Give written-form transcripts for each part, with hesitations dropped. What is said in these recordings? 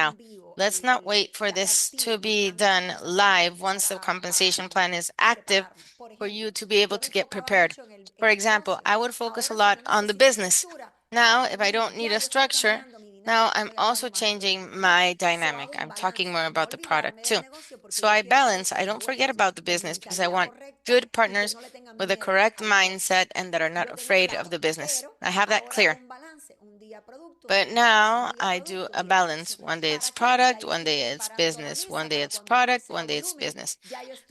now. Let's not wait for this to be done live once the compensation plan is active for you to be able to get prepared. For example, I would focus a lot on the business. Now, if I don't need a structure, Now I'm also changing my dynamic. I'm talking more about the product too. So I balance, I don't forget about the business because I want good partners with the correct mindset and that are not afraid of the business. I have that clear. But now I do a balance. One day it's product, one day it's business, one day it's product, one day it's business.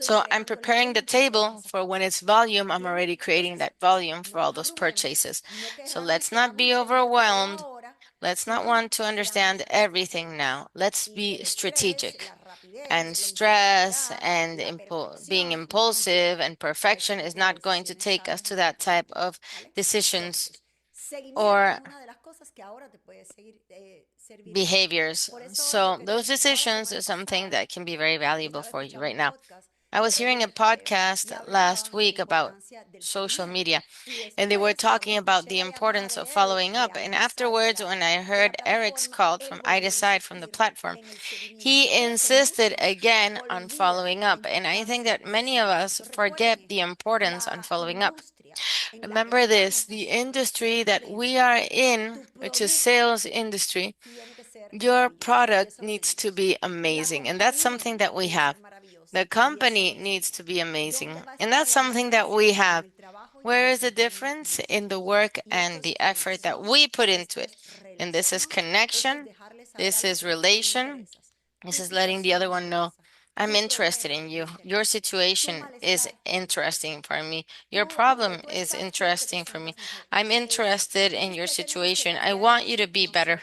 So I'm preparing the table for when it's volume, I'm already creating that volume for all those purchases. So let's not be overwhelmed. Let's not want to understand everything now. Let's be strategic. And stress and being impulsive and perfection is not going to take us to that type of decisions or behaviors. So those decisions are something that can be very valuable for you right now. I was hearing a podcast last week about social media, and they were talking about the importance of following up. And afterwards, when I heard Eric's call from iDecide from the platform, he insisted again on following up. And I think that many of us forget the importance on following up. Remember this, the industry that we are in, which is sales industry, your product needs to be amazing. And that's something that we have. The company needs to be amazing. And that's something that we have. Where is the difference? In the work and the effort that we put into it. And this is connection. This is relation. This is letting the other one know I'm interested in you. Your situation is interesting for me. Your problem is interesting for me. I'm interested in your situation. I want you to be better.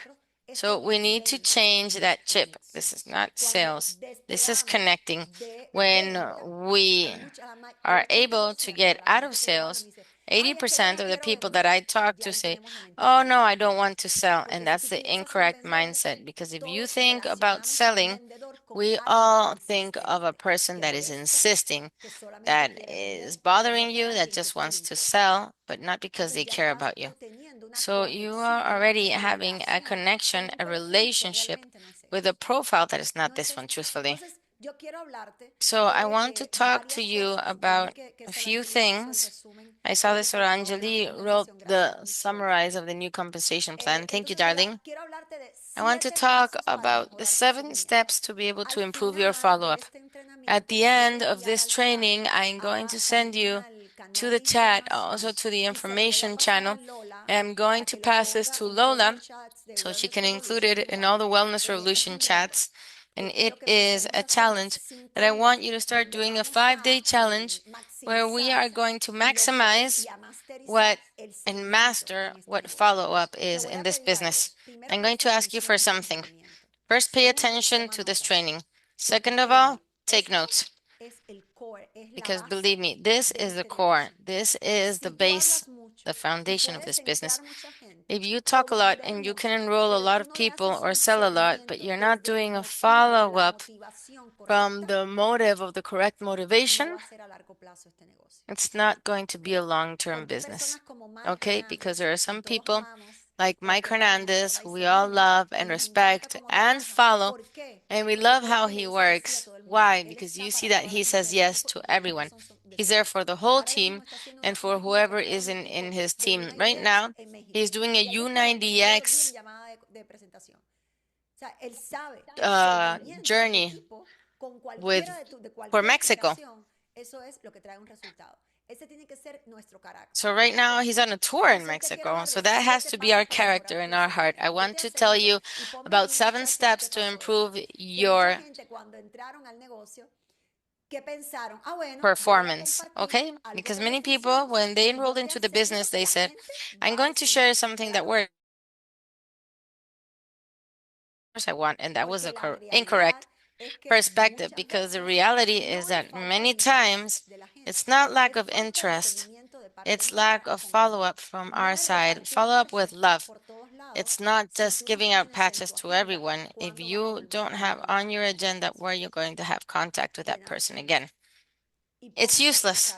So we need to change that chip. This is not sales. This is connecting. When we are able to get out of sales, 80% of the people that I talk to say, oh no, I don't want to sell. And that's the incorrect mindset. Because if you think about selling, we all think of a person that is insisting, that is bothering you, that just wants to sell, but not because they care about you. So you are already having a connection, a relationship with a profile that is not this one, truthfully. So I want to talk to you about a few things. I saw this where Anjali wrote the summarize of the new compensation plan. Thank you, darling. I want to talk about the 7 steps to be able to improve your follow-up. At the end of this training, I'm going to send you to the chat, also to the information channel. I'm going to pass this to Lola so she can include it in all the Wellness Revolution chats. And it is a challenge that I want you to start doing, a 5-day challenge where we are going to maximize what and master what follow-up is in this business. I'm going to ask you for something. First, pay attention to this training. Second of all, take notes. Because believe me, this is the core. This is the base, the foundation of this business. If you talk a lot and you can enroll a lot of people or sell a lot, but you're not doing a follow-up from the motive of the correct motivation, it's not going to be a long-term business. Okay? Because there are some people like Mike Hernandez, who we all love and respect and follow, and we love how he works. Why? Because you see that he says yes to everyone. He's there for the whole team and for whoever is in his team. Right now, he's doing a U90X journey with for Mexico. So right now he's on a tour in Mexico. So that has to be our character in our heart. I want to tell you about 7 steps to improve your performance, okay? Because many people, when they enrolled into the business, they said, I'm going to share something that works. I want, and that was a incorrect perspective, because the reality is that many times it's not lack of interest, it's lack of follow-up from our side, follow-up with love. It's not just giving out patches to everyone if you don't have on your agenda where you're going to have contact with that person again. It's useless.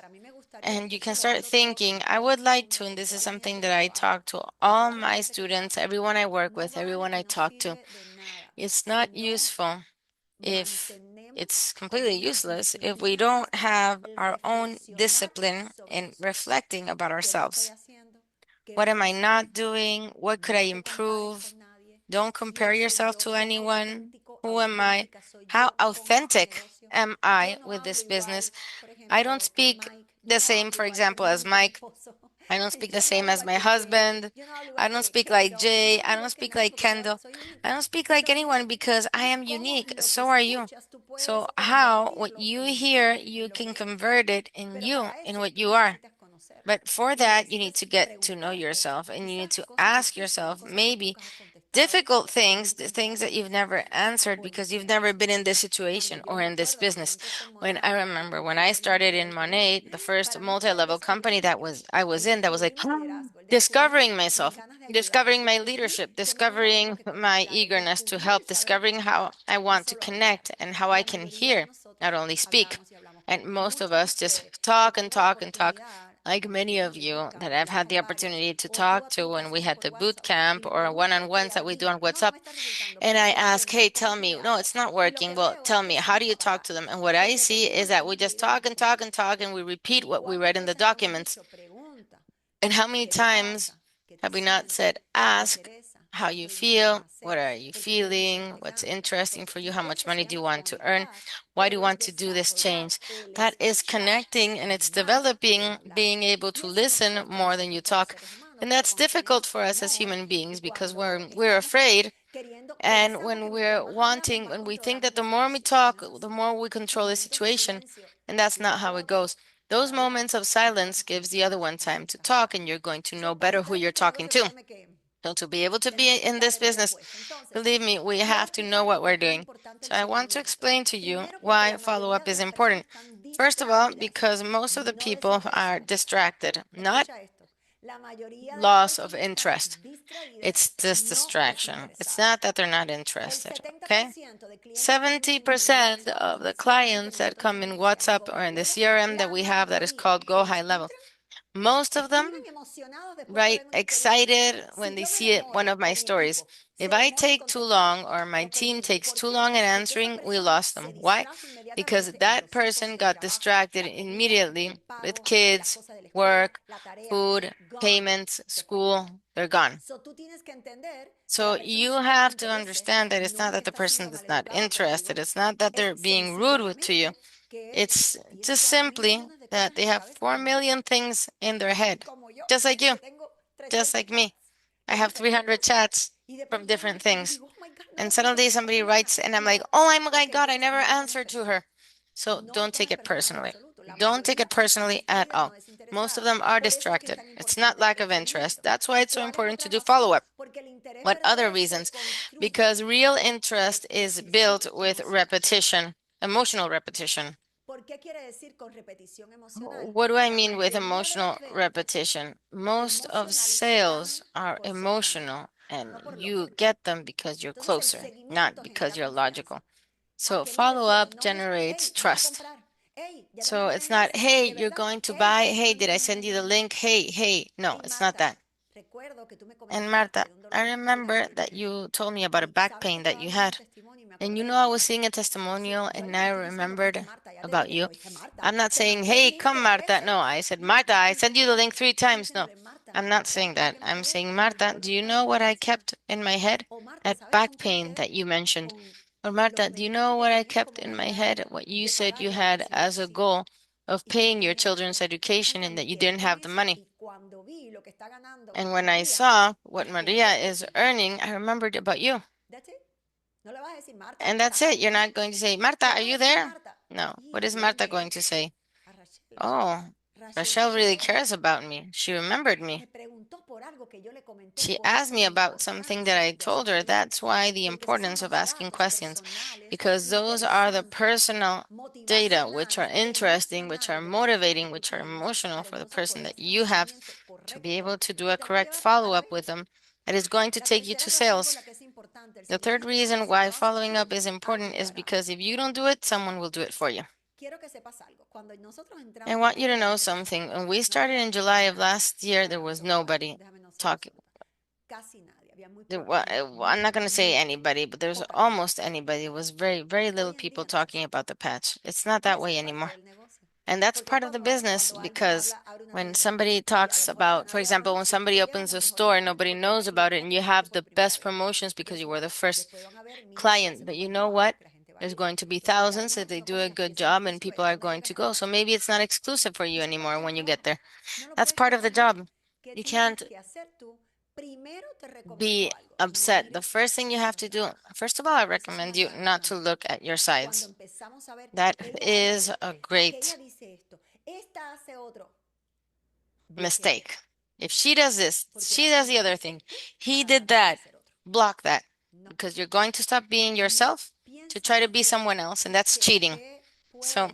And you can start thinking, I would like to, and this is something that I talk to all my students, everyone I work with, everyone I talk to. It's not useful if it's completely useless if we don't have our own discipline in reflecting about ourselves. What am I not doing? What could I improve? Don't compare yourself to anyone. Who am I? How authentic am I with this business? I don't speak the same, for example, as Mike. I don't speak the same as my husband. I don't speak like Jay. I don't speak like Kendall. I don't speak like anyone because I am unique. So are you. So how what you hear, you can convert it in you, in what you are. But for that, you need to get to know yourself and you need to ask yourself maybe difficult things, the things that you've never answered because you've never been in this situation or in this business. When I remember when I started in Monet, the first multi-level company that was I was in, that was like discovering myself, discovering my leadership, discovering my eagerness to help, discovering how I want to connect and how I can hear, not only speak. And most of us just talk and talk and talk like many of you that I've had the opportunity to talk to when we had the boot camp or one-on-ones that we do on WhatsApp. And I ask, hey, tell me, no, it's not working. Well, tell me, how do you talk to them? And what I see is that we just talk and talk and talk and we repeat what we read in the documents. And how many times have we not said, ask how you feel? What are you feeling? What's interesting for you? How much money do you want to earn? Why do you want to do this change? That is connecting and it's developing, being able to listen more than you talk. And that's difficult for us as human beings because we're afraid. And when we're wanting, when we think that the more we talk, the more we control the situation. And that's not how it goes. Those moments of silence gives the other one time to talk, and you're going to know better who you're talking to. So to be able to be in this business, believe me, we have to know what we're doing. So I want to explain to you why follow-up is important. First of all, because most of the people are distracted, not loss of interest. It's this distraction. It's not that they're not interested, okay? 70% of the clients that come in WhatsApp or in the CRM that we have that is called Go High Level, most of them write excited when they see it, one of my stories. If I take too long or my team takes too long in answering, we lost them. Why? Because that person got distracted immediately with kids, work, food, payments, school, they're gone. So you have to understand that it's not that the person is not interested. It's not that they're being rude to you. It's just simply that they have 4 million things in their head, just like you, just like me. I have 300 chats from different things. And suddenly somebody writes, and I'm like, oh my God, I never answered to her. So don't take it personally. Don't take it personally at all. Most of them are distracted. It's not lack of interest. That's why it's so important to do follow up. What other reasons? Because real interest is built with repetition, emotional repetition. What do I mean with emotional repetition? Most of sales are emotional and you get them because you're closer, not because you're logical. So follow up generates trust. So it's not, hey, you're going to buy. Hey, did I send you the link? Hey. No, it's not that. And Marta, I remember that you told me about a back pain that you had. And you know, I was seeing a testimonial and I remembered about you. I'm not saying, hey, come, Marta. No, I said, Marta, I sent you the link 3 times. No, I'm not saying that. I'm saying, Marta, do you know what I kept in my head? That back pain that you mentioned. Or Marta, do you know what I kept in my head? What you said you had as a goal of paying your children's education and that you didn't have the money. And when I saw what Maria is earning, I remembered about you. And that's it. You're not going to say, Marta, are you there? No. What is Marta going to say? Oh, Rachel really cares about me. She remembered me. She asked me about something that I told her. That's why the importance of asking questions, because those are the personal data which are interesting, which are motivating, which are emotional for the person that you have to be able to do a correct follow-up with them that is going to take you to sales. The third reason why following up is important is because if you don't do it, someone will do it for you. I want you to know something. When we started in July of last year, there was nobody talking. I'm not going to say anybody, but there's almost anybody. It was very little people talking about the patch. It's not that way anymore. And that's part of the business because when somebody talks about, for example, when somebody opens a store, nobody knows about it, and you have the best promotions because you were the first client. But you know what? There's going to be thousands if they do a good job and people are going to go. So maybe it's not exclusive for you anymore when you get there. That's part of the job. You can't be upset. The first thing you have to do, first of all, I recommend you not to look at your sides. That is a great mistake. If she does this, she does the other thing. He did that. Block that because you're going to stop being yourself to try to be someone else, and that's cheating. So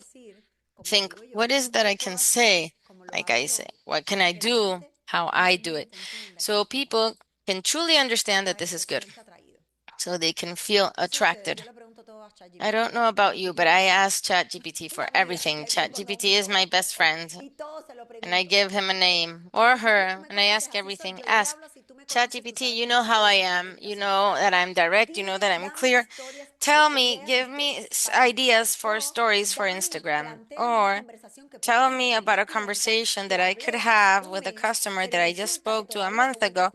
think, what is that I can say? Like I say, what can I do? How I do it. So people can truly understand that this is good. So they can feel attracted. I don't know about you, but I ask ChatGPT for everything. ChatGPT is my best friend, and I give him a name or her, and I ask everything. Ask ChatGPT, you know how I am. You know that I'm direct. You know that I'm clear. Tell me, give me ideas for stories for Instagram, or tell me about a conversation that I could have with a customer that I just spoke to a month ago,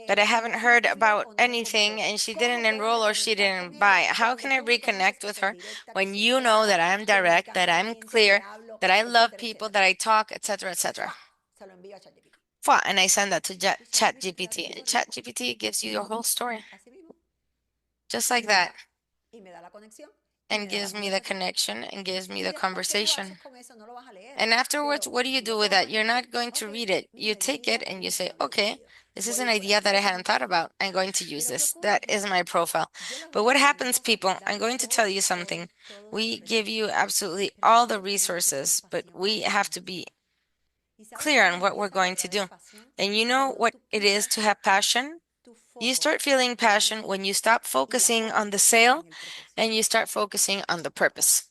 but I haven't heard about anything and she didn't enroll or she didn't buy. How can I reconnect with her when you know that I'm direct, that I'm clear, that I love people, that I talk, etc., etc.? And I send that to ChatGPT. And ChatGPT gives you your whole story, just like that, and gives me the connection and gives me the conversation. And afterwards, what do you do with that? You're not going to read it. You take it and you say, okay, this is an idea that I hadn't thought about. I'm going to use this. That is my profile. But what happens, people? I'm going to tell you something. We give you absolutely all the resources, but we have to be clear on what we're going to do. And you know what it is to have passion? You start feeling passion when you stop focusing on the sale and you start focusing on the purpose.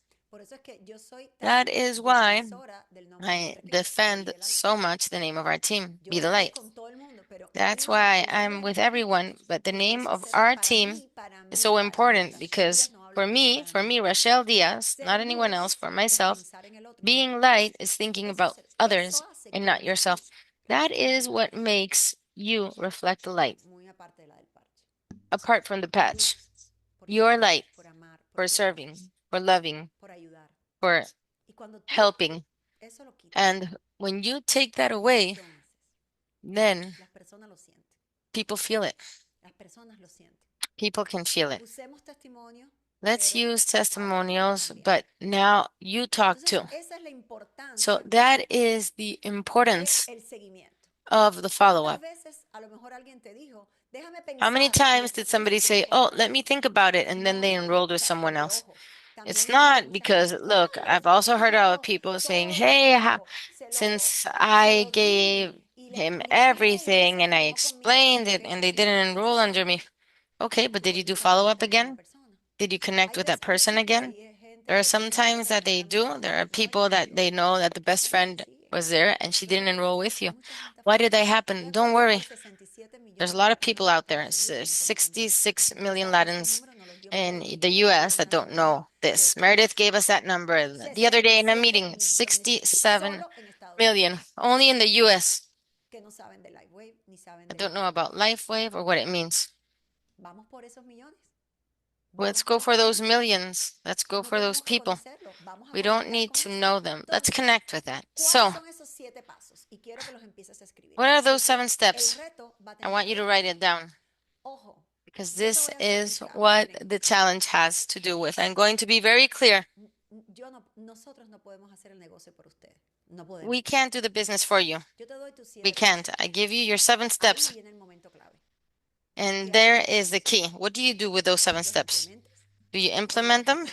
That is why I defend so much the name of our team, Be the Light. That's why I'm with everyone, but the name of our team is so important because for me, Rachel Diaz, not anyone else, for myself, being light is thinking about others and not yourself. That is what makes you reflect the light. Apart from the patch, your light for serving, for loving, for helping. And when you take that away, then people feel it. People can feel it. Let's use testimonials, but now you talk too. So that is the importance of the follow-up. How many times did somebody say, oh, let me think about it, and then they enrolled with someone else? It's not because, look, I've also heard of people saying, hey, since I gave him everything and I explained it and they didn't enroll under me. Okay, but did you do follow-up again? Did you connect with that person again? There are some times that they do. There are people that they know that the best friend was there and she didn't enroll with you. Why did that happen? Don't worry. There's a lot of people out there, 66 million Latins in the US that don't know this. Meredith gave us that number the other day in a meeting, 67 million, only in the US. I don't know about LifeWave or what it means. Let's go for those millions. Let's go for those people. We don't need to know them. Let's connect with that. So, what are those 7 steps? I want you to write it down because this is what the challenge has to do with. I'm going to be very clear. We can't do the business for you. We can't. I give you your 7 steps. And there is the key. What do you do with those 7 steps? Do you implement them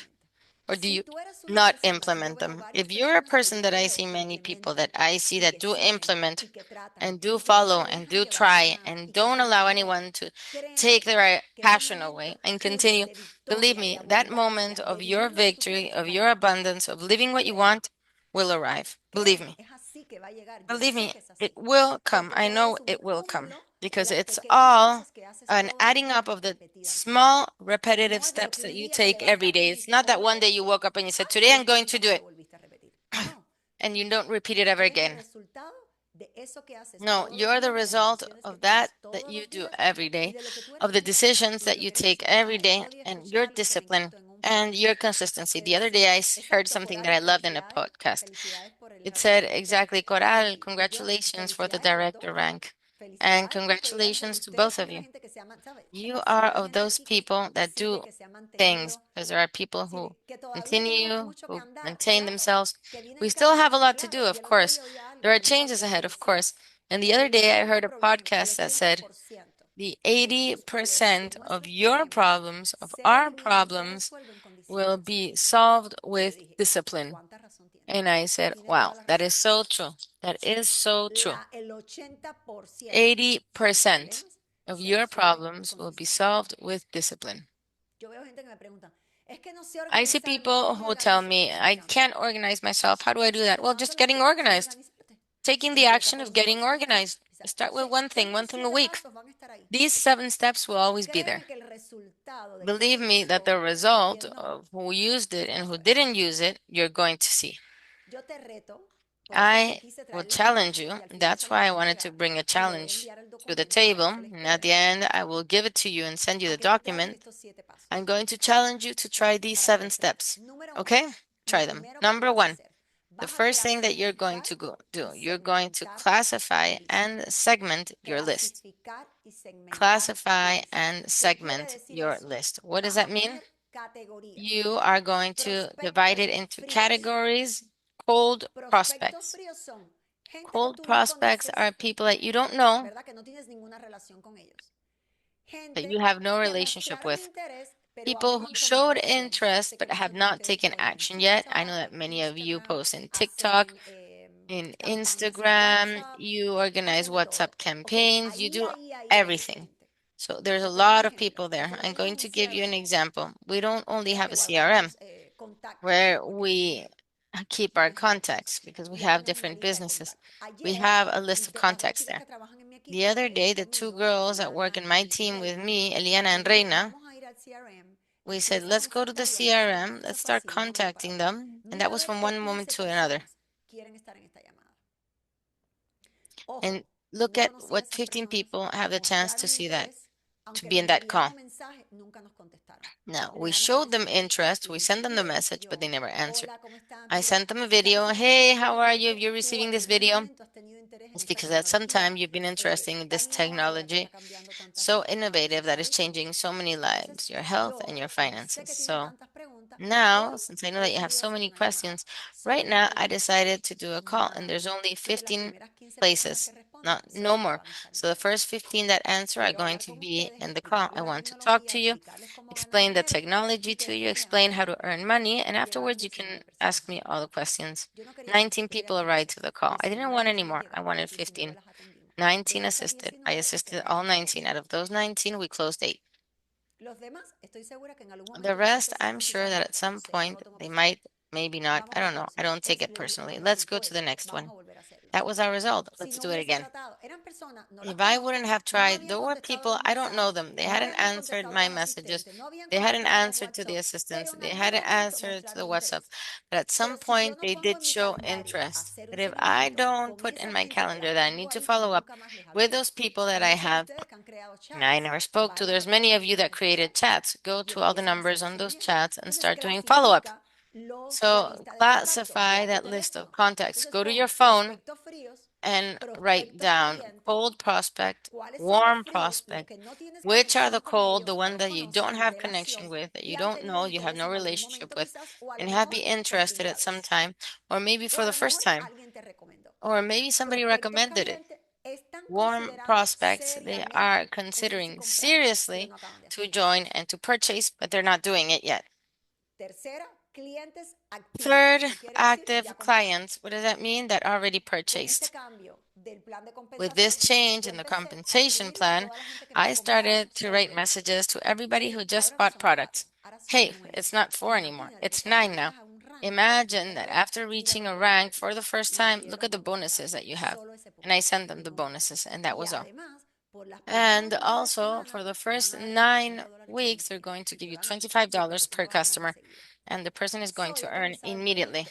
or do you not implement them? If you're a person that I see many people that I see that do implement and do follow and do try and don't allow anyone to take their passion away and continue, believe me, that moment of your victory, of your abundance, of living what you want will arrive. Believe me. Believe me, it will come. I know it will come because it's all an adding up of the small repetitive steps that you take every day. It's not that one day you woke up and you said, today I'm going to do it. and you don't repeat it ever again. No, you're the result of that you do every day, of the decisions that you take every day, and your discipline and your consistency. The other day, heard something that I loved in a podcast. It said exactly, Coral, congratulations for the director rank, and congratulations to both of you. You are of those people that do things, because there are people who continue, who maintain themselves. We still have a lot to do, of course. There are changes ahead, of course. And the other day I heard a podcast that said the 80% of your problems, of our problems, will be solved with discipline. And I said, wow, that is so true. That is so true. 80% of your problems will be solved with discipline. I see people who tell me, I can't organize myself. How do I do that? Well, just getting organized, taking the action of getting organized. Start with one thing a week. These 7 steps will always be there. Believe me that the result of who used it and who didn't use it, you're going to see. I will challenge you. That's why I wanted to bring a challenge to the table. And at the end, I will give it to you and send you the document. I'm going to challenge you to try these 7 steps. Okay? Try them. Number 1, the first thing that you're going to do, you're going to classify and segment your list. Classify and segment your list. What does that mean? You are going to divide it into categories. Cold prospects. Cold prospects are people that you don't know, that you have no relationship with. People who showed interest but have not taken action yet. I know that many of you post in TikTok, in Instagram, you organize WhatsApp campaigns, you do everything. So there's a lot of people there. I'm going to give you an example. We don't only have a CRM where we keep our contacts because we have different businesses. We have a list of contacts there. The other day, the 2 girls that work in my team with me, Eliana and Reina, we said, let's go to the CRM, let's start contacting them. And that was from one moment to another. And look at what 15 people have the chance to see that, to be in that call. Now, we showed them interest, we sent them the message, but they never answered. I sent them a video. Hey, how are you? If you're receiving this video, it's because at some time you've been interested in this technology, so innovative that is changing so many lives, your health and your finances. So now, since I know that you have so many questions, right now I decided to do a call, and there's only 15 places, no more. So the first 15 that answer are going to be in the call. I want to talk to you, explain the technology to you, explain how to earn money, and afterwards you can ask me all the questions. 19 people arrived to the call. I didn't want any more. I wanted 15. 19 assisted. I assisted all 19. Out of those 19, we closed 8. The rest, I'm sure that at some point they might, maybe not. I don't know. I don't take it personally. Let's go to the next one. That was our result. Let's do it again. If I wouldn't have tried, there were people, I don't know them. They hadn't answered my messages. They hadn't answered to the assistants. They hadn't answered to the WhatsApp. But at some point, they did show interest. But if I don't put in my calendar that I need to follow up with those people that I have, and I never spoke to, there's many of you that created chats. Go to all the numbers on those chats and start doing follow-up. So classify that list of contacts. Go to your phone and write down cold prospect, warm prospect. Which are the cold, the one that you don't have connection with, that you don't know, you have no relationship with, and have been interested at some time, or maybe for the first time, or maybe somebody recommended it. Warm prospects, they are considering seriously to join and to purchase, but they're not doing it yet. Third, active clients. What does that mean? That already purchased. With this change in the compensation plan, I started to write messages to everybody who just bought products. Hey, it's not 4 anymore, it's 9 now. Imagine that after reaching a rank for the first time, look at the bonuses that you have. And I sent them the bonuses, and that was all. And also, for the first 9 weeks, they're going to give you $25 per customer. and the person is going to earn immediately.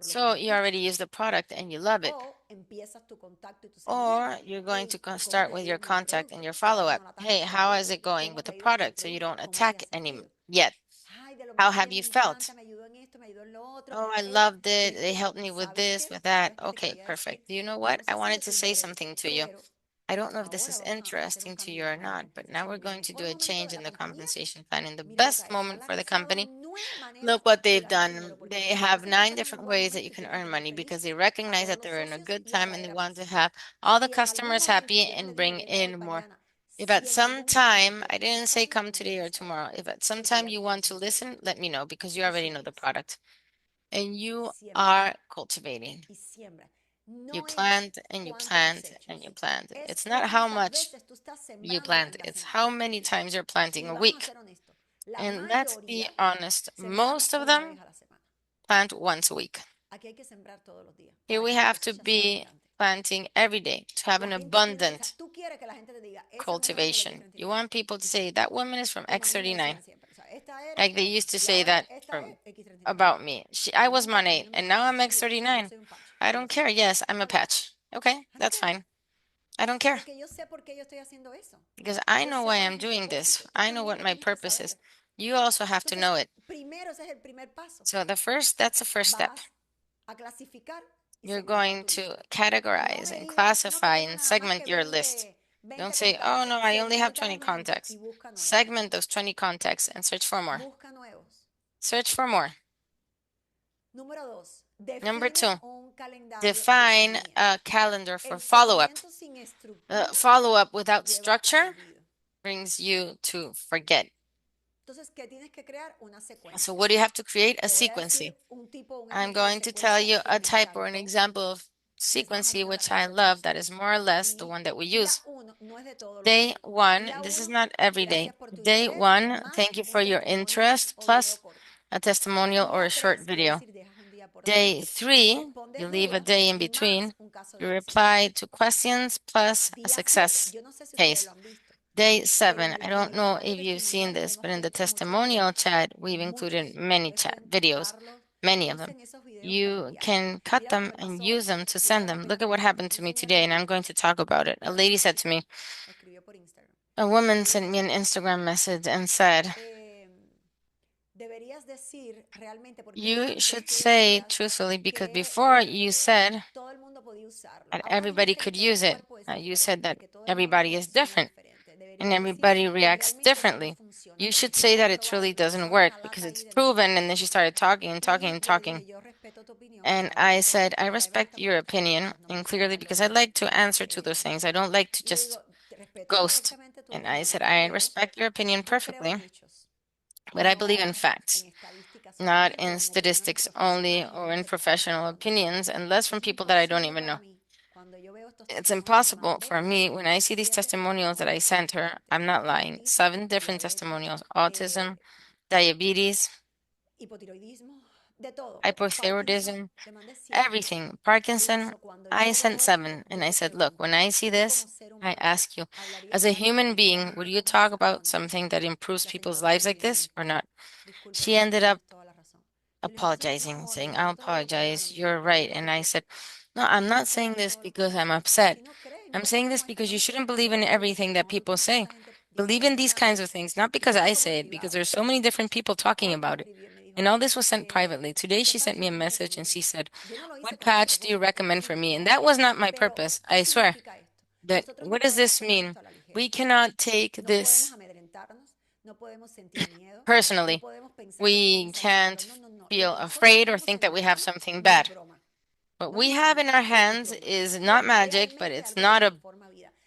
So you already use the product and you love it. Or you're going to start with your contact and your follow-up. Hey, how is it going with the product? So you don't attack any yet. How have you felt? Oh, I loved it. They helped me with this, with that. Okay, perfect. You know what? I wanted to say something to you. I don't know if this is interesting to you or not, but now we're going to do a change in the compensation plan in the best moment for the company. Look what they've done. They have 9 different ways that you can earn money because they recognize that they're in a good time and they want to have all the customers happy and bring in more. If at some time, I didn't say come today or tomorrow, if at some time you want to listen, let me know because you already know the product and you are cultivating. You plant and you plant and you plant. It's not how much you plant, it's how many times you're planting a week. And let's be honest, most of them plant once a week. Here we have to be planting every day to have an abundant cultivation. You want people to say that woman is from X39. Like they used to say that about me. I was Monet and now I'm X39. I don't care. Yes, I'm a patch. Okay, that's fine. I don't care. Because I know why I'm doing this. I know what my purpose is. You also have to know it. So that's the first step. You're going to categorize and classify and segment your list. Don't say, oh no, I only have 20 contacts. Segment those 20 contacts and search for more. Search for more. Number 2, define a calendar for follow-up. Follow-up without structure brings you to forget. So what do you have to create? A sequency. I'm going to tell you a type or an example of sequency, which I love, that is more or less the one that we use. Day 1, this is not every day. Day 1, thank you for your interest, plus a testimonial or a short video. Day 3, you leave a day in between. You reply to questions plus a success case. Day 7, I don't know if you've seen this, but in the testimonial chat, we've included many chat videos, many of them. You can cut them and use them to send them. Look at what happened to me today, and I'm going to talk about it. A lady said to me, a woman sent me an Instagram message and said, you should say truthfully, because before you said that everybody could use it. You said that everybody is different and everybody reacts differently. You should say that it truly doesn't work because it's proven. And then she started talking and talking and talking. And I said, I respect your opinion, and clearly because I like to answer to those things. I don't like to just ghost. And I said, I respect your opinion perfectly, but I believe in facts, not in statistics only or in professional opinions, and less from people that I don't even know. It's impossible for me when I see these testimonials that I sent her. I'm not lying. 7 different testimonials: autism, diabetes, hypothyroidism, everything, Parkinson. I sent 7, and I said, look, when I see this, I ask you, as a human being, would you talk about something that improves people's lives like this or not? She ended up apologizing, saying, I'll apologize, you're right. And I said, no, I'm not saying this because I'm upset. I'm saying this because you shouldn't believe in everything that people say. Believe in these kinds of things, not because I say it, because there's so many different people talking about it. And all this was sent privately. Today she sent me a message and she said, what patch do you recommend for me? And that was not my purpose, I swear. But what does this mean? We cannot take this personally. We can't feel afraid or think that we have something bad. What we have in our hands is not magic, but it's not a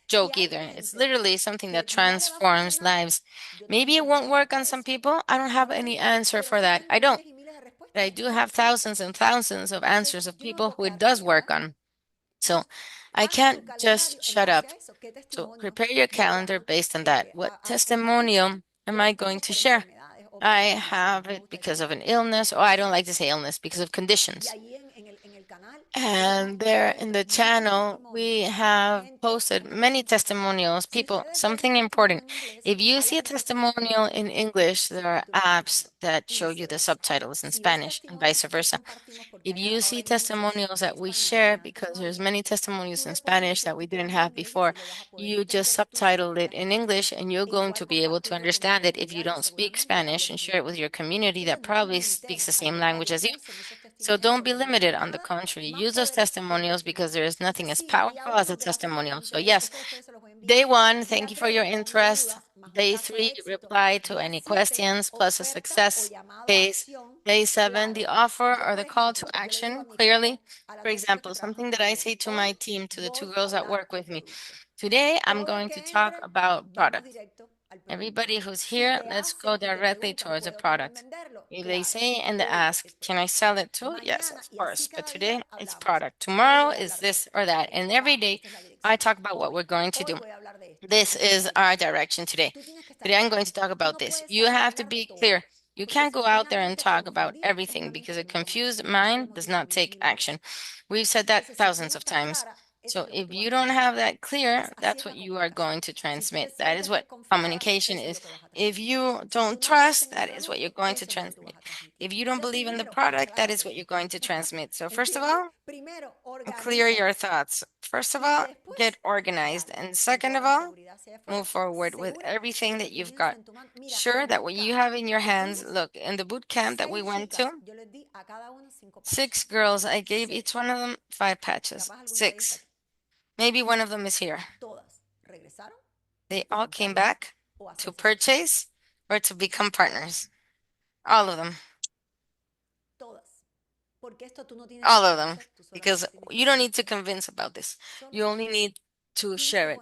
joke either. It's literally something that transforms lives. Maybe it won't work on some people. I don't have any answer for that. I don't. But I do have thousands and thousands of answers of people who it does work on. So I can't just shut up. So prepare your calendar based on that. What testimonial am I going to share? I have it because of an illness, or I don't like to say illness, because of conditions. And there in the channel, we have posted many testimonials. People, something important. If you see a testimonial in English, there are apps that show you the subtitles in Spanish and vice versa. If you see testimonials that we share, because there's many testimonials in Spanish that we didn't have before, you just subtitle it in English and you're going to be able to understand it if you don't speak Spanish and share it with your community that probably speaks the same language as you. So don't be limited. On the contrary, use those testimonials because there is nothing as powerful as a testimonial. So yes, day one, thank you for your interest. Day three, reply to any questions plus a success case. Day seven, the offer or the call to action clearly. For example, something that I say to my team, to the two girls that work with me. Today, I'm going to talk about product. Everybody who's here, let's go directly towards a product. If they say and they ask, can I sell it too? Yes, of course. But today it's product. Tomorrow is this or that. And every day I talk about what we're going to do. This is our direction today. Today I'm going to talk about this. You have to be clear. You can't go out there and talk about everything because a confused mind does not take action. We've said that thousands of times. So if you don't have that clear, that's what you are going to transmit. That is what communication is. If you don't trust, that is what you're going to transmit. If you don't believe in the product, that is what you're going to transmit. So first of all, clear your thoughts. First of all, get organized. And second of all, move forward with everything that you've got. Sure that what you have in your hands, look, in the boot camp that we went to, 6 girls, I gave each one of them 5 patches. 6. Maybe one of them is here. They all came back to purchase or to become partners. All of them. All of them. Because you don't need to convince about this. You only need to share it.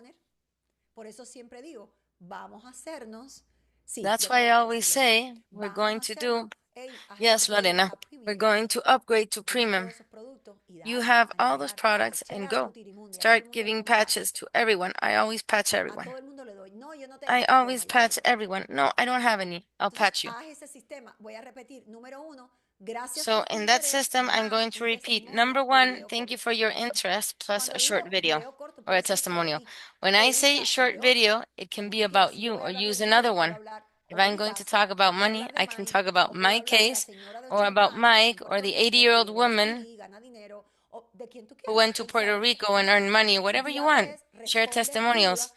That's why I always say we're going to do, yes, Lorena, we're going to upgrade to premium. You have all those products and go. Start giving patches to everyone. I always patch everyone. I always patch everyone. No, I don't have any. I'll patch you. So in that system, I'm going to repeat. Number one, thank you for your interest, plus a short video or a testimonial. When I say short video, it can be about you or use another one. If I'm going to talk about money, I can talk about my case or about Mike or the 80-year-old woman who went to Puerto Rico and earned money, whatever you want. Share testimonials.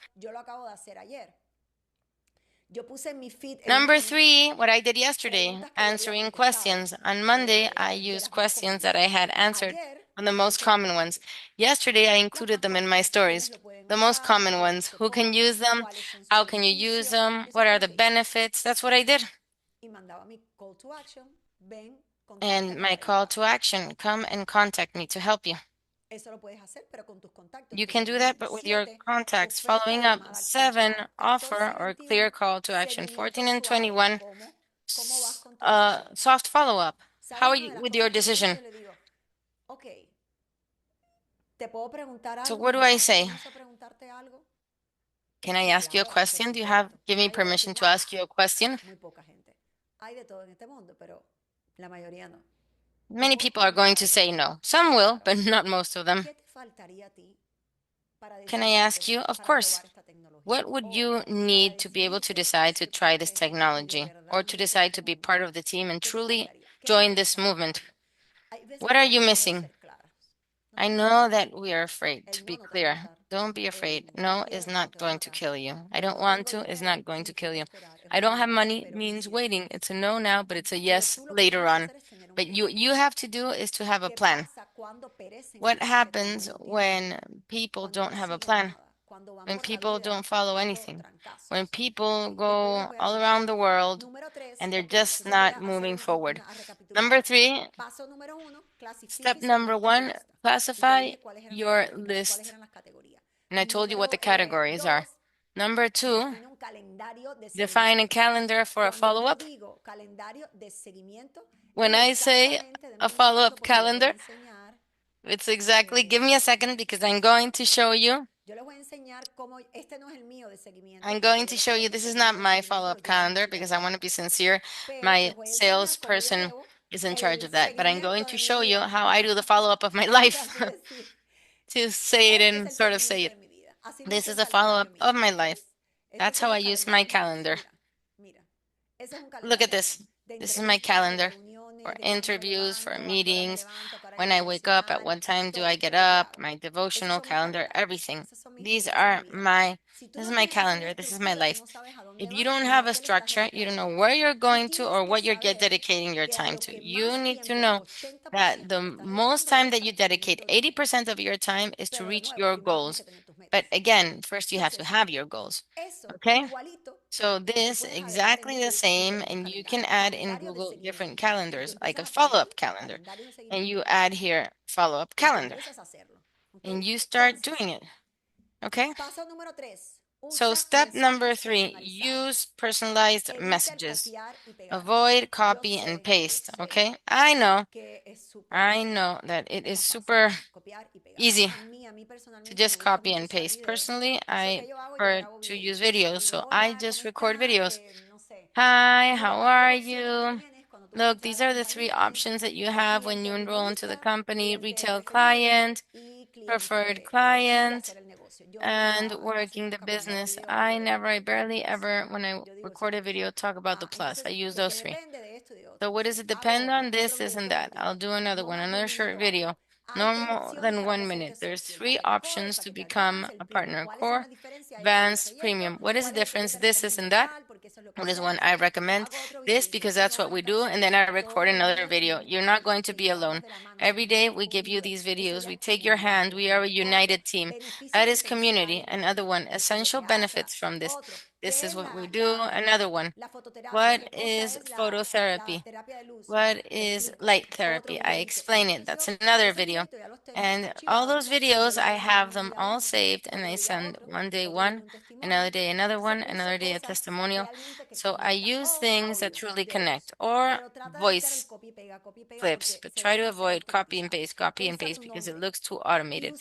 Number three, what I did yesterday, answering questions. On Monday, I used questions that I had answered on the most common ones. Yesterday, I included them in my stories. The most common ones. Who can use them? How can you use them? What are the benefits? That's what I did. And my call to action, come and contact me to help you. You can do that, but with your contacts. Following up, 7, offer or clear call to action. 14 and 21, soft follow-up. How are you with your decision? So what do I say? Can I ask you a question? Do you give me permission to ask you a question? Many people are going to say no. Some will, but not most of them. Can I ask you? Of course. What would you need to be able to decide to try this technology or to decide to be part of the team and truly join this movement? What are you missing? I know that we are afraid to be clear. Don't be afraid. No is not going to kill you. I don't want to is not going to kill you. I don't have money means waiting. It's a no now, but it's a yes later on. But you have to do is to have a plan. What happens when people don't have a plan? When people don't follow anything? When people go all around the world and they're just not moving forward? Number 3, step number 1, classify your list. And I told you what the categories are. Number 2, define a calendar for a follow-up. When I say a follow-up calendar, it's exactly, give me a second because I'm going to show you. I'm going to show you, this is not my follow-up calendar because I want to be sincere. My salesperson is in charge of that, but I'm going to show you how I do the follow-up of my life to say it and sort of say it. This is a follow-up of my life. That's how I use my calendar. Look at this. This is my calendar for interviews, for meetings, when I wake up, at what time do I get up, my devotional calendar, everything. These are my, this is my calendar. This is my life. If you don't have a structure, you don't know where you're going to or what you're get dedicating your time to. You need to know that the most time that you dedicate, 80% of your time is to reach your goals. But again, first you have to have your goals. Okay? So this exactly the same, and you can add in Google different calendars, like a follow-up calendar, and you add here follow-up calendar, and you start doing it. Okay? So step number 3, use personalized messages. Avoid copy and paste. Okay? I know that it is super easy to just copy and paste. Personally, I prefer to use videos, so I just record videos. Hi, how are you? Look, these are the 3 options that you have when you enroll into the company: retail client, preferred client, and working the business. I barely ever, when I record a video, talk about the plus. I use those 3. So what does it depend on? This and that. I'll do another one, another short video, no more than 1 minute. There's 3 options to become a partner: core, advanced, premium. What is the difference? This and that. What is one I recommend? This, because that's what we do, and then I record another video. You're not going to be alone. Every day we give you these videos. We take your hand. We are a united team. That is community. Another one, essential benefits from this. This is what we do. Another one. What is phototherapy? What is light therapy? I explain it. That's another video. And all those videos, I have them all saved, and I send one day one, another day another one, another day a testimonial. So I use things that truly connect, or voice clips, but try to avoid copy and paste because it looks too automated.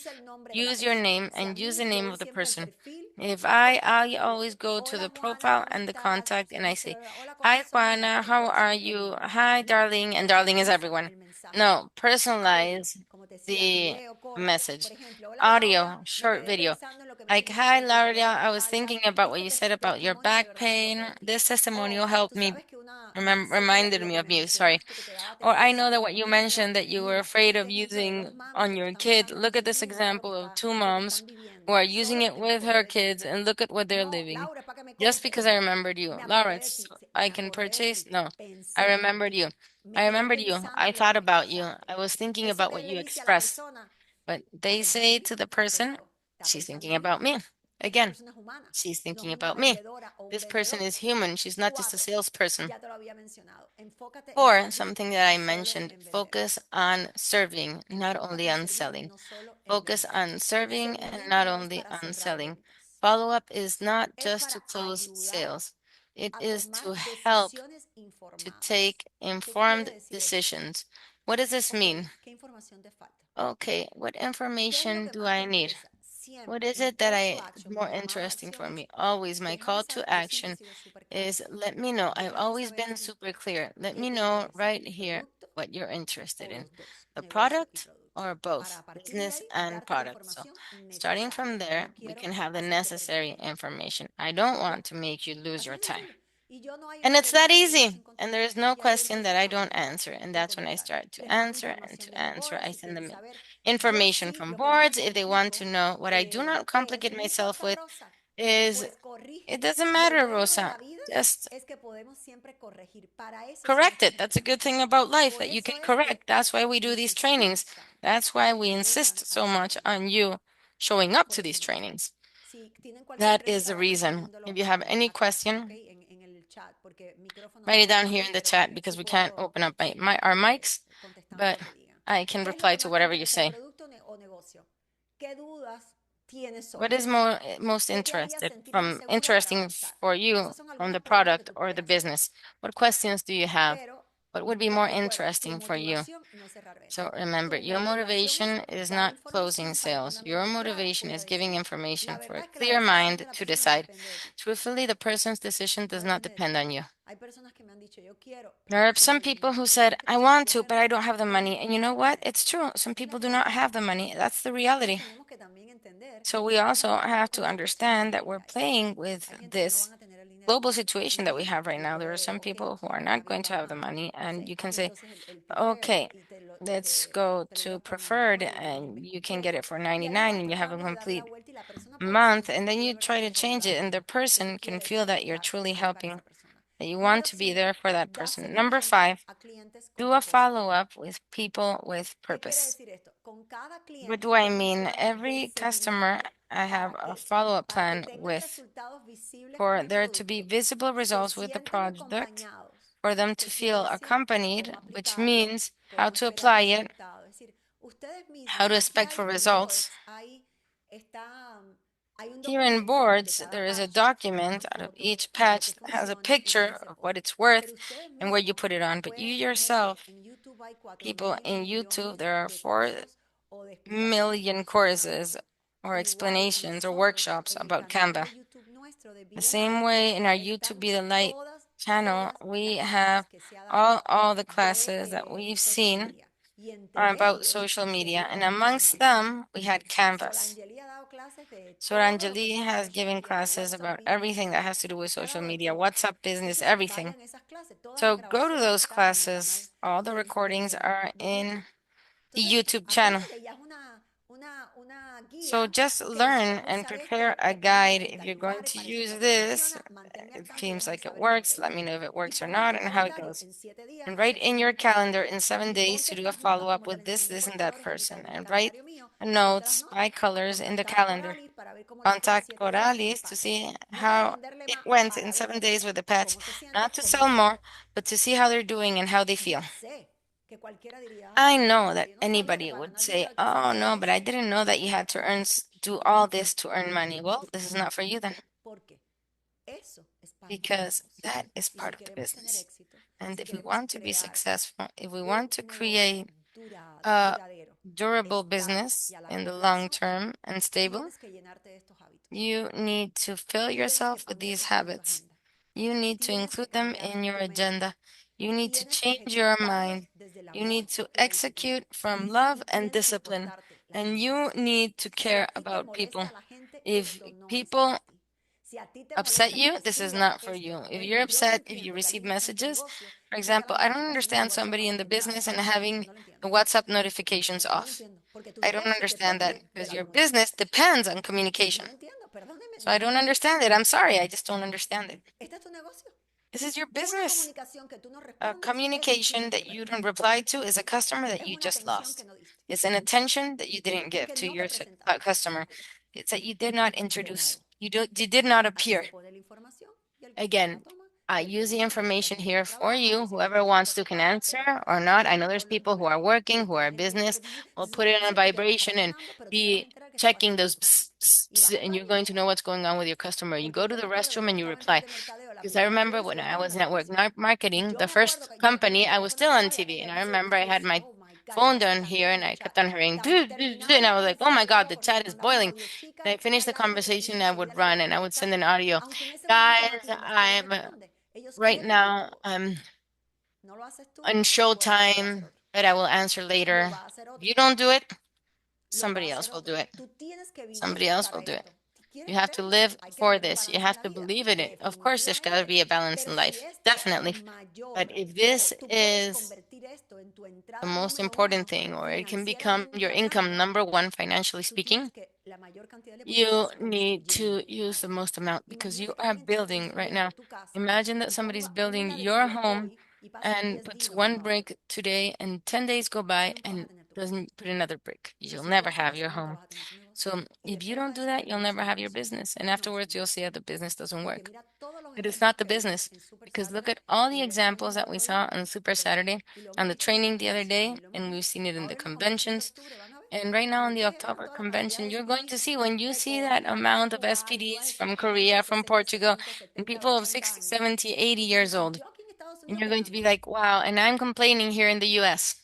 Use your name and use the name of the person. If I always go to the profile and the contact and I say, "Hi Juana, how are you? Hi darling," and darling is everyone. No, personalize the message. Audio, short video. Like, "Hi Laura, I was thinking about what you said about your back pain. This testimonial helped me, reminded me of you, sorry. Or I know that what you mentioned that you were afraid of using on your kid. Look at this example of 2 moms who are using it with her kids, and look at what they're living. Just because I remembered you. Laura, I can purchase? No, I remembered you. I remembered you. I thought about you. I was thinking about what you expressed." But they say to the person, "She's thinking about me." Again, she's thinking about me. This person is human. She's not just a salesperson. Or something that I mentioned, focus on serving, not only on selling. Focus on serving and not only on selling. Follow-up is not just to close sales. It is to help to take informed decisions. What does this mean? Okay, what information do I need? What is it that is more interesting for me? Always my call to action is, let me know. I've always been super clear. Let me know right here what you're interested in. The product or both, business and product. So starting from there, we can have the necessary information. I don't want to make you lose your time. And it's that easy. And there is no question that I don't answer. And that's when I start to answer and to answer. I send them information from boards if they want to know. What I do not complicate myself with is, it doesn't matter, Rosa. Just correct it. That's a good thing about life, that you can correct. That's why we do these trainings. That's why we insist so much on you showing up to these trainings. That is the reason. If you have any question, write it down here in the chat, because we can't open up our mics, but I can reply to whatever you say. What is most interesting for you from the product or the business? What questions do you have? What would be more interesting for you? So remember, your motivation is not closing sales. Your motivation is giving information for a clear mind to decide. Truthfully, the person's decision does not depend on you. There are some people who said, I want to, but I don't have the money. And you know what? It's true. Some people do not have the money. That's the reality. So we also have to understand that we're playing with this global situation that we have right now. There are some people who are not going to have the money, and you can say, okay, let's go to preferred, and you can get it for 99, and you have a complete month, and then you try to change it, and the person can feel that you're truly helping, that you want to be there for that person. Number 5, do a follow-up with people with purpose. What do I mean? Every customer, I have a follow-up plan with, for there to be visible results with the product, for them to feel accompanied, which means how to apply it, how to expect for results. Here in boards, there is a document out of each patch that has a picture of what it's worth and where you put it on. But you yourself, people in YouTube, there are 4 million courses or explanations or workshops about Canva. The same way in our YouTube Be the Light channel, we have all the classes that we've seen are about social media, and amongst them, we had Canvas. So Anjali has given classes about everything that has to do with social media, WhatsApp business, everything. So go to those classes. All the recordings are in the YouTube channel. So just learn and prepare a guide. If you're going to use this, it seems like it works. Let me know if it works or not and how it goes. And write in your calendar in 7 days to do a follow-up with this, and that person. And write notes by colors in the calendar. Contact Coralis to see how it went in 7 days with the patch. Not to sell more, but to see how they're doing and how they feel. I know that anybody would say, oh no, but I didn't know that you had to do all this to earn money. Well, this is not for you then, because that is part of the business. And if we want to be successful, if we want to create a durable business in the long term and stable, you need to fill yourself with these habits. You need to include them in your agenda. You need to change your mind. You need to execute from love and discipline. And you need to care about people. If people upset you, this is not for you. If you're upset, if you receive messages, for example, I don't understand somebody in the business and having the WhatsApp notifications off. I don't understand that because your business depends on communication. So I don't understand it. I'm sorry, I just don't understand it. This is your business. A communication that you don't reply to is a customer that you just lost. It's an attention that you didn't give to your customer. It's that you did not introduce. You did not appear. Again, I use the information here for you. Whoever wants to can answer or not. I know there's people who are working, who are business. We'll put it on vibration and be checking those and you're going to know what's going on with your customer. You go to the restroom and you reply. Because I remember when I was in network marketing, the first company, I was still on TV. And I remember I had my phone down here and I kept on hearing, and I was like, oh my God, the chat is boiling. And I finished the conversation, I would run and I would send an audio. Guys, I'm right now, I'm on Showtime, but I will answer later. If you don't do it, somebody else will do it. Somebody else will do it. You have to live for this. You have to believe in it. Of course, there's got to be a balance in life. Definitely. But if this is the most important thing, or it can become your income number one financially speaking, you need to use the most amount because you are building right now. Imagine that somebody's building your home and puts one brick today and 10 days go by and doesn't put another brick. You'll never have your home. So if you don't do that, you'll never have your business. And afterwards, you'll see that the business doesn't work. It is not the business. Because look at all the examples that we saw on Super Saturday, on the training the other day, and we've seen it in the conventions. And right now in the October convention, you're going to see when you see that amount of SPDs from Korea, from Portugal, and people of 60, 70, 80 years old. And you're going to be like, wow, and I'm complaining here in the US.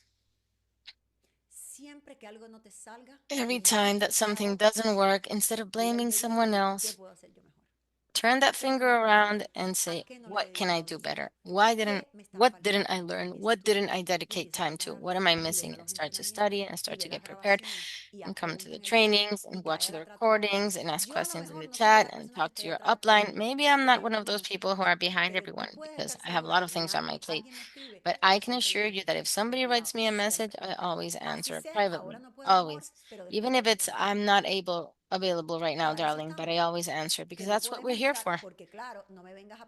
Every time that something doesn't work, instead of blaming someone else, turn that finger around and say, what can I do better? What didn't I learn? What didn't I dedicate time to? What am I missing? And start to study and start to get prepared and come to the trainings and watch the recordings and ask questions in the chat and talk to your upline. Maybe I'm not one of those people who are behind everyone because I have a lot of things on my plate. But I can assure you that if somebody writes me a message, I always answer privately. Always. Even if it's I'm not available right now, darling, but I always answer because that's what we're here for.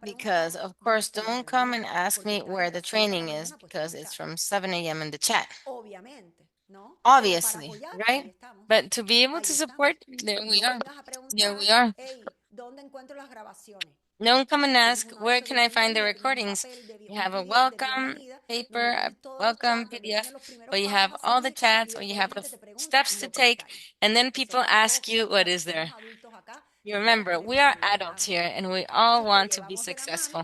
Because of course, don't come and ask me where the training is because it's from 7 a.m. in the chat. Obviously, right? But to be able to support, there we are. There we are. Don't come and ask, where can I find the recordings? You have a welcome paper, a welcome PDF, or you have all the chats, or you have the steps to take, and then people ask you, what is there? You remember, we are adults here, and we all want to be successful.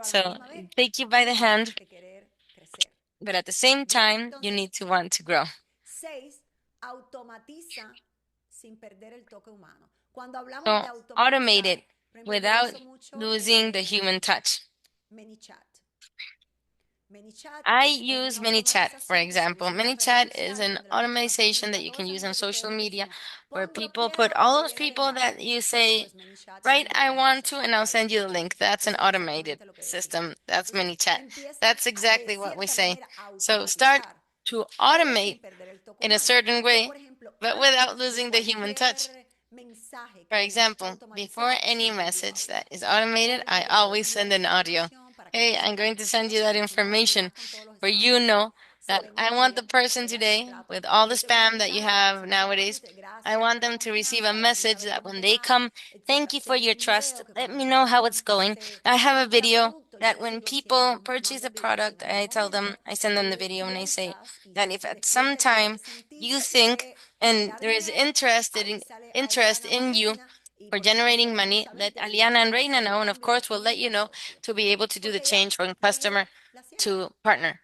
So take you by the hand, but at the same time, you need to want to grow. So automate it without losing the human touch. I use ManyChat, for example. ManyChat is an automation that you can use on social media where people put all those people that you say, right, I want to, and I'll send you the link. That's an automated system. That's ManyChat. That's exactly what we say. So start to automate in a certain way, but without losing the human touch. For example, before any message that is automated, I always send an audio. Hey, I'm going to send you that information where you know that I want the person today, with all the spam that you have nowadays, I want them to receive a message that when they come, thank you for your trust. Let me know how it's going. I have a video that when people purchase a product, I tell them, I send them the video and I say that if at some time you think and there is interest in you for generating money, let Aliana and Reina know, and of course we'll let you know to be able to do the change from customer to partner.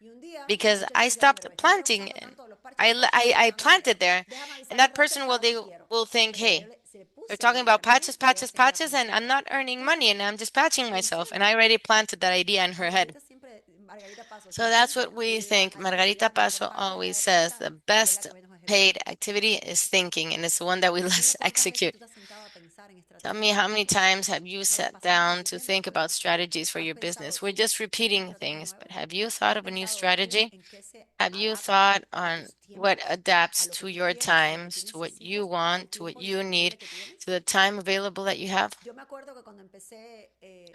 Because I stopped planting and I planted there, and that person will think, hey, they're talking about patches, patches, patches, and I'm not earning money, and I'm just patching myself, and I already planted that idea in her head. So that's what we think. Margarita Paso always says the best paid activity is thinking, and it's the one that we less execute. Tell me, how many times have you sat down to think about strategies for your business? We're just repeating things, but have you thought of a new strategy? Have you thought on what adapts to your times, to what you want, to what you need, to the time available that you have?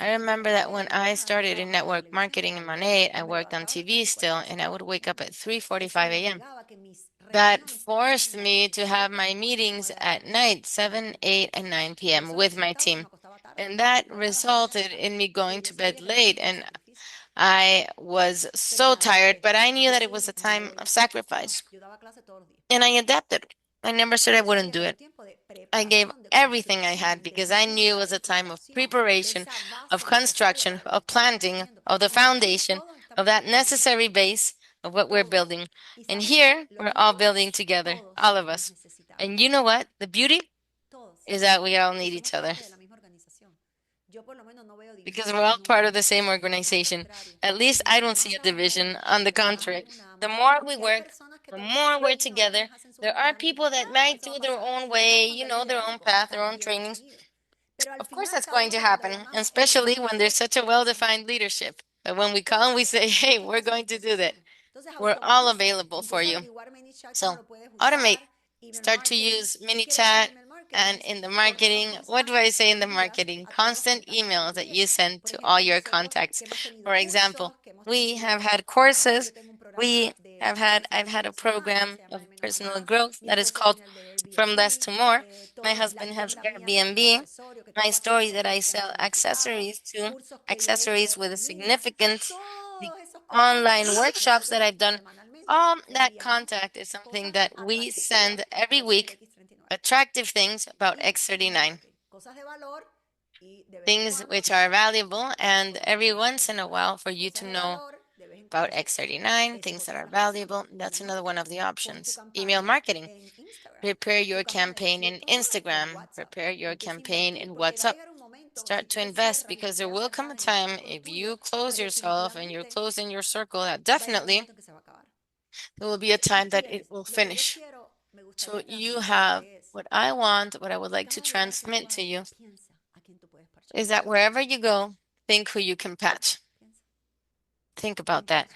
I remember that when I started in network marketing in Monet, I worked on TV still, and I would wake up at 3:45 a.m. That forced me to have my meetings at night, 7, 8, and 9 p.m. with my team. And that resulted in me going to bed late, and I was so tired, but I knew that it was a time of sacrifice. And I adapted. I never said I wouldn't do it. I gave everything I had because I knew it was a time of preparation, of construction, of planting, of the foundation, of that necessary base of what we're building. And here, we're all building together, all of us. And you know what? The beauty is that we all need each other because we're all part of the same organization. At least I don't see a division. On the contrary, the more we work, the more we're together. There are people that might do their own way, their own path, their own trainings. Of course, that's going to happen, especially when there's such a well-defined leadership. But when we call and we say, hey, we're going to do that, we're all available for you. So automate. Start to use ManyChat, and in the marketing, what do I say in the marketing? Constant emails that you send to all your contacts. For example, we have had courses. I've had a program of personal growth that is called From Less to More. My husband has Airbnb. My story that I sell accessories with a significant, the online workshops that I've done. All that contact is something that we send every week, attractive things about X39, things which are valuable, and every once in a while for you to know about X39, things that are valuable. That's another one of the options. Email marketing. Prepare your campaign in Instagram. Prepare your campaign in WhatsApp. Start to invest because there will come a time if you close yourself and you're closed in your circle, that definitely there will be a time that it will finish. So you have what I want, what I would like to transmit to you is that wherever you go, think who you can patch. Think about that.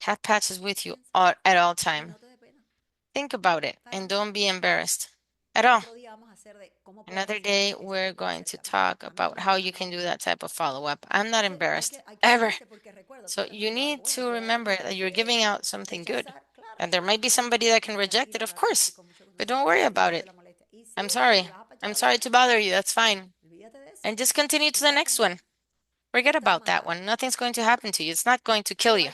Have patches with you at all time. Think about it and don't be embarrassed at all. Another day, we're going to talk about how you can do that type of follow-up. I'm not embarrassed ever. So you need to remember that you're giving out something good. And there might be somebody that can reject it, of course, but don't worry about it. I'm sorry. I'm sorry to bother you. That's fine. And just continue to the next one. Forget about that one. Nothing's going to happen to you. It's not going to kill you.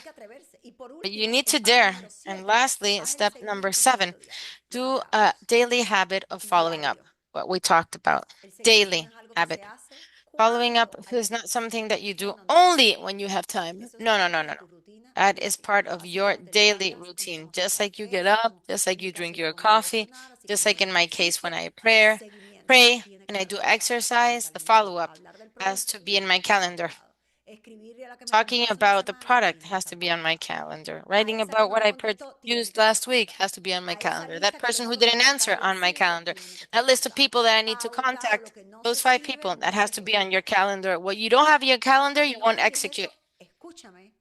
But you need to dare. And lastly, step number 7, do a daily habit of following up. What we talked about. Daily habit. Following up is not something that you do only when you have time. No, no, no, no, no. That is part of your daily routine. Just like you get up, just like you drink your coffee, just like in my case when I pray, and I do exercise, the follow-up has to be in my calendar. Talking about the product has to be on my calendar. Writing about what I used last week has to be on my calendar. That person who didn't answer on my calendar. That list of people that I need to contact, those 5 people, that has to be on your calendar. What you don't have in your calendar, you won't execute.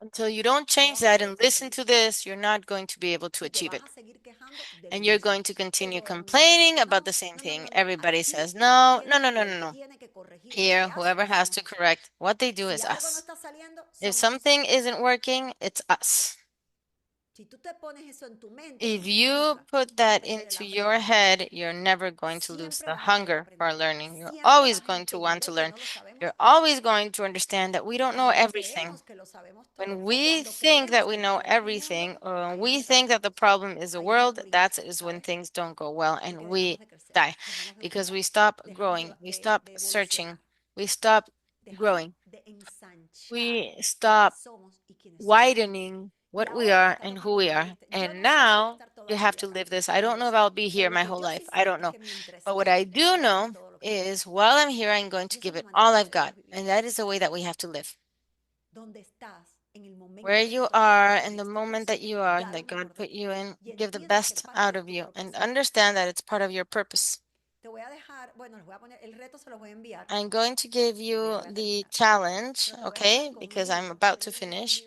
Until you don't change that and listen to this, you're not going to be able to achieve it. And you're going to continue complaining about the same thing. Everybody says, no, no, no, no, no, no. Here, whoever has to correct what they do is us. If something isn't working, it's us. If you put that into your head, you're never going to lose the hunger for learning. You're always going to want to learn. You're always going to understand that we don't know everything. When we think that we know everything, or when we think that the problem is the world, that is when things don't go well and we die because we stop growing, we stop searching, we stop growing, we stop widening what we are and who we are. And now you have to live this. I don't know if I'll be here my whole life. I don't know. But what I do know is while I'm here, I'm going to give it all I've got. And that is the way that we have to live. Where you are in the moment that you are, that God put you in, give the best out of you and understand that it's part of your purpose. I'm going to give you the challenge, okay, because I'm about to finish.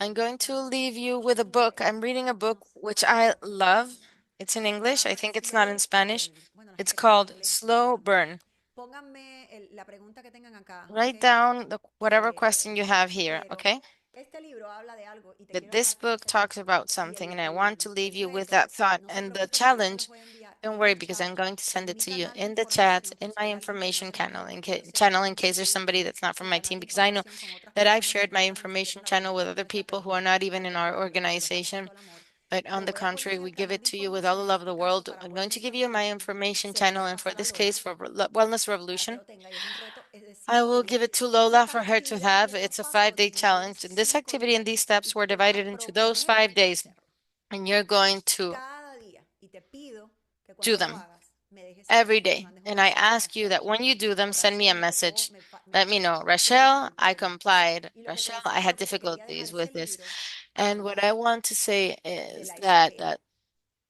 I'm going to leave you with a book. I'm reading a book which I love. It's in English. I think it's not in Spanish. It's called Slow Burn. Write down whatever question you have here, okay? But this book talks about something, and I want to leave you with that thought. And the challenge, don't worry, because I'm going to send it to you in the chat, in my information channel, in case there's somebody that's not from my team, because I know that I've shared my information channel with other people who are not even in our organization. But on the contrary, we give it to you with all the love of the world. I'm going to give you my information channel, and for this case, for Wellness Revolution, I will give it to Lola for her to have. It's a 5-day challenge. And this activity and these steps were divided into those 5 days. And you're going to do them every day. And I ask you that when you do them, send me a message. Let me know, Rachel, I complied. Rachel, I had difficulties with this. And what I want to say is that that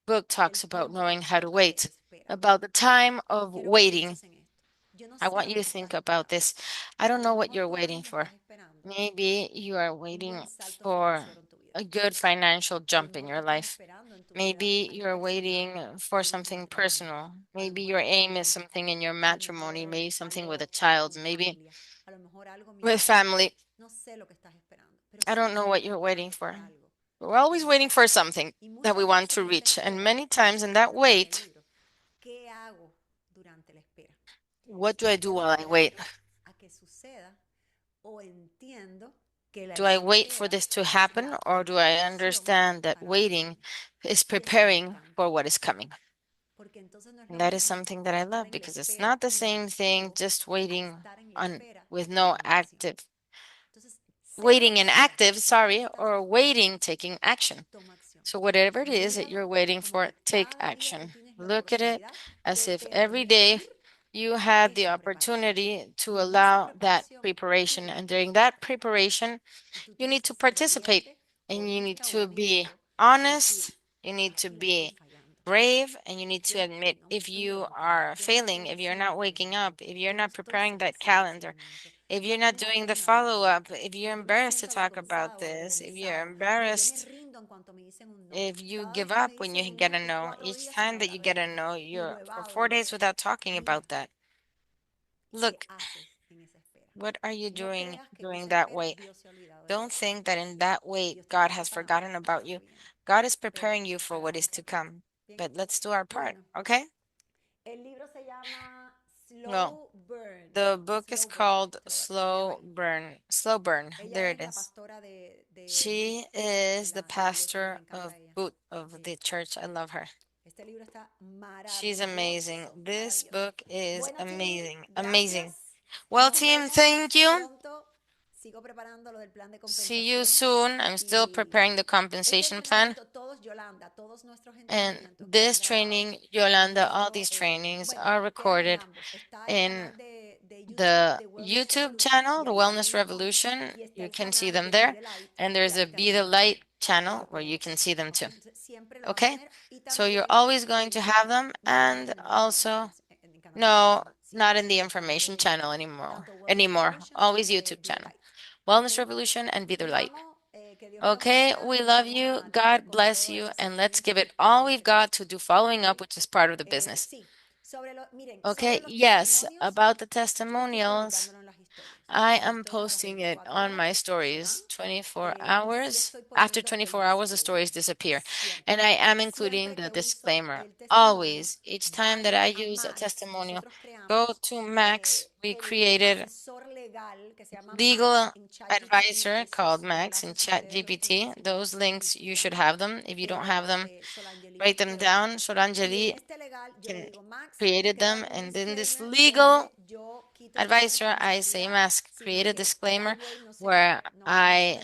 book talks about knowing how to wait, about the time of waiting. I want you to think about this. I don't know what you're waiting for. Maybe you are waiting for a good financial jump in your life. Maybe you're waiting for something personal. Maybe your aim is something in your matrimony, maybe something with a child, maybe with family. I don't know what you're waiting for. We're always waiting for something that we want to reach. And many times in that wait, what do I do while I wait? Do I wait for this to happen, or do I understand that waiting is preparing for what is coming? And that is something that I love because it's not the same thing just waiting on with no active waiting inactive, sorry, or waiting taking action. So whatever it is that you're waiting for, take action. Look at it as if every day you had the opportunity to allow that preparation. And during that preparation, you need to participate and you need to be honest, you need to be brave, and you need to admit if you are failing, if you're not waking up, if you're not preparing that calendar, if you're not doing the follow up, if you're embarrassed to talk about this, if you're embarrassed, if you give up when you get a no, each time that you get a no, you're for 4 days without talking about that. Look, what are you doing during that wait? Don't think that in that wait God has forgotten about you. God is preparing you for what is to come. But let's do our part, okay? Well, the book is called Slow Burn. Slow Burn. There it is. She is the pastor of boot of the church. I love her. She's amazing. This book is amazing. Amazing. Well, team, thank you. See you soon. I'm still preparing the compensation plan. And this training, Yolanda, all these trainings are recorded in the YouTube channel, The Wellness Revolution. You can see them there. And there's a Be the Light channel where you can see them too. Okay? So you're always going to have them. And also, no, not in the information channel anymore. Always YouTube channel. Wellness Revolution and Be the Light. Okay, we love you. God bless you. And let's give it all we've got to do following up, which is part of the business. Okay, yes, about the testimonials. I am posting it on my stories 24 hours. After 24 hours, the stories disappear. And I am including the disclaimer. Always, each time that I use a testimonial, go to Max. We created legal advisor called Max in ChatGPT. Those links, you should have them. If you don't have them, write them down. Soranjali can created them. And then this legal advisor, I say Max, create a disclaimer where I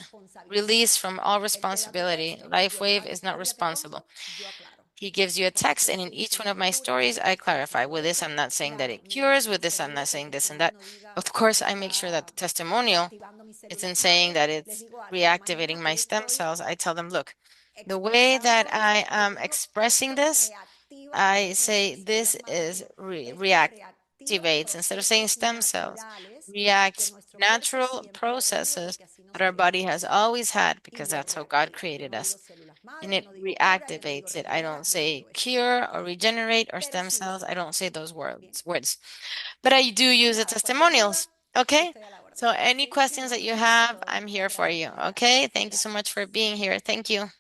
release from all responsibility. LifeWave is not responsible. He gives you a text, and in each one of my stories, I clarify. With this, I'm not saying that it cures. With this, I'm not saying this and that. Of course, I make sure that the testimonial isn't saying that it's reactivating my stem cells. I tell them, look, the way that I am expressing this, I say this is reactivates. Instead of saying stem cells, reacts natural processes that our body has always had because that's how God created us, and it reactivates it. I don't say cure or regenerate or stem cells. I don't say those words. But I do use the testimonials. Okay? So any questions that you have, I'm here for you. Okay? Thank you so much for being here. Thank you.